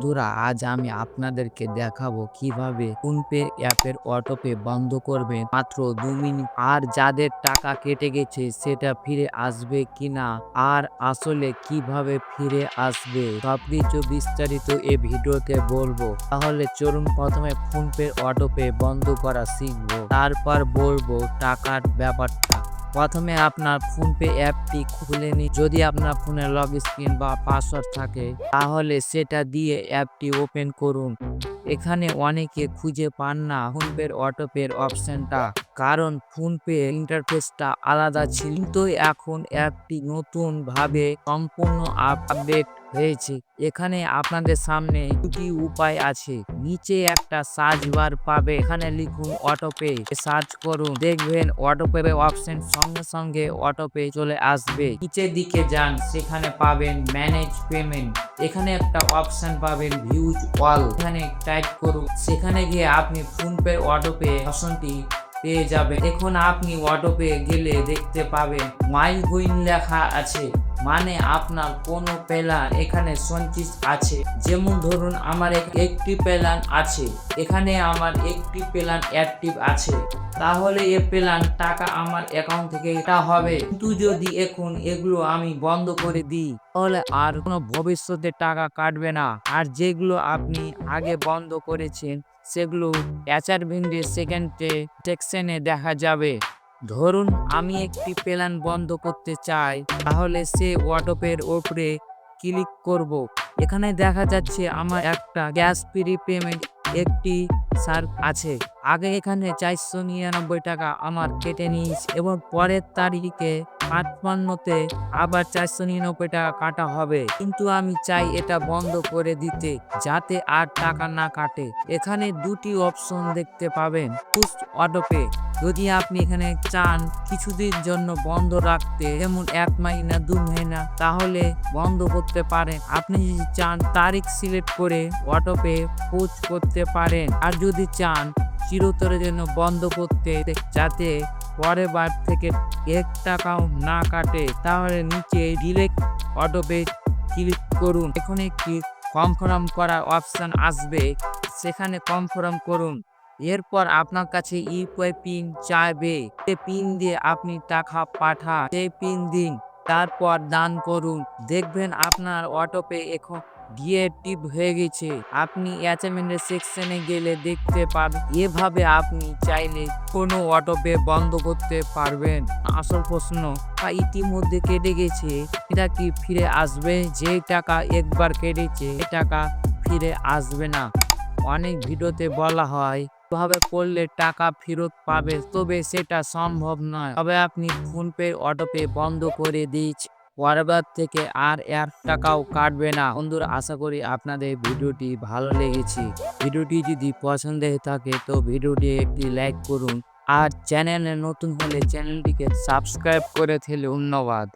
বন্ধুরা, আজ আমি আপনাদেরকে দেখাবো কিভাবে ফোনপে অ্যাপের অটোপে বন্ধ করবেন মাত্র 2 মিনিট। আর যাদের টাকা কেটে গেছে সেটা ফিরে আসবে কিনা, আর আসলে কিভাবে ফিরে আসবে, সবকিছু বিস্তারিত এই ভিডিওতে বলবো। তাহলে চলুন প্রথমে ফোনপে অটোপে বন্ধ করা শিখবো, তারপর বলবো টাকার ব্যাপারটা। প্রথমে আপনার ফোনপে অ্যাপটি খুলে নিন। যদি আপনার ফোনে লগ স্ক্রিন বা পাসওয়ার্ড থাকে তাহলে সেটা দিয়ে অ্যাপটি ওপেন করুন। এখানে অনেকে খুঁজে পান না ফোনপের অটোপের অপশনটা, কারণ ফোনপে ইন্টারফেসটা আলাদা ছিল। কিন্তু এখন অ্যাপটি নতুন ভাবে সম্পূর্ণ আপডেট হয়েছে। এখানে আপনাদের সামনে দুটি উপায় আছে। নিচে একটা সার্চ বার পাবে, এখানে লিখুন অটোপে, সার্চ করুন, দেখবেন অটোপে অপশন সঙ্গে সঙ্গে অটোপে চলে আসবে। নিচের দিকে যান, সেখানে পাবেন ম্যানেজ পেমেন্ট। এখানে একটা অপশন পাবেন ভিউজ অল, এখানে টাইপ করুন। সেখানে গিয়ে আপনি ফোনপে অটোপে অপশনটি পেয়ে যাবে। এখন আপনি অটোপে গেলে দেখতে পাবেন মাই গুইন লেখা আছে, মানে আপনার কোনো প্ল্যান এখানে সঞ্চিত আছে। যেমন ধরুন আমার একটি প্ল্যান আছে, এখানে আমার একটি প্ল্যান অ্যাক্টিভ আছে, তাহলে এই প্ল্যান টাকা আমার অ্যাকাউন্ট থেকে এটা হবে। কিন্তু যদি এখন এগুলো আমি বন্ধ করে দিই তাহলে আর কোনো ভবিষ্যতে টাকা কাটবে না। আর যেগুলো আপনি আগে বন্ধ করেছেন সেগুলো অ্যাচারমেন্টের সেকেন্ডে সেকশনে দেখা যাবে। ধরুন আমি একটি প্ল্যান বন্ধ করতে চাই, তাহলে সে অটোপের ওপরে ক্লিক করব। এখানে দেখা যাচ্ছে আমার একটা গ্যাস ফ্রি পেমেন্ট একটি সার্ভ আছে। আগে এখানে 499 টাকা আমার কেটে নিয়েছে এবং পরের তারিখে 55তে আবার 499 টাকা কাটা হবে। কিন্তু আমি চাই এটা বন্ধ করে দিতে, যাতে আর টাকা না কাটে। এখানে দুটি অপশন দেখতে পাবেন, পুশ অটোপে। যদি আপনি এখানে চান কিছুদিন জন্য বন্ধ রাখতে, যেমন 1 মাস 2 মাস, তাহলে বন্ধ করতে পারেন। আপনি যদি চান তারিখ সিলেক্ট করে অটোপে পুশ করতে পারেন। আর যদি চান চিরতরের জন্য বন্ধ করতে, যাতে পরের বার থেকে 1 টাকাও না কাটে, তাহলে নিচে ডিলেট অটোপে ক্লিক করুন। এখন একটি কনফার্ম করার অপশন আসবে, সেখানে কনফার্ম করুন। এরপর আপনার কাছে ইউপিআই পিন চাইবে, সেই পিন দিয়ে আপনি টাকা পাঠান, সেই পিন দিন, তারপর দান করুন। দেখবেন আপনার অটোপে এখন ডিএক্টিভ হয়ে গেছে। আপনি অ্যাচারমেন্টের সেকশনে গেলে দেখতে পাবেন। এভাবে আপনি চাইলে কোনো অটোপে বন্ধ করতে পারবেন। আসল প্রশ্ন, ইতিমধ্যে কেটে গেছে, এটা কি ফিরে আসবে? যে টাকা একবার কেটেছে সে টাকা ফিরে আসবে না। অনেক ভিডিওতে বলা হয় এভাবে করলে টাকা ফেরত পাবে, তবে সেটা সম্ভব নয়। তবে আপনি ফোনপে অটোপে বন্ধ করে দিয়েছে, পরেরবার থেকে আর 1 টাকাও কাটবে না। বন্ধুরা, আশা করি আপনাদের ভিডিওটি ভালো লেগেছে। ভিডিওটি যদি পছন্দ হয়ে থাকে তো ভিডিওটি একটি লাইক করুন, আর চ্যানেলে নতুন হলে চ্যানেলটিকে সাবস্ক্রাইব করে দিলে ধন্যবাদ।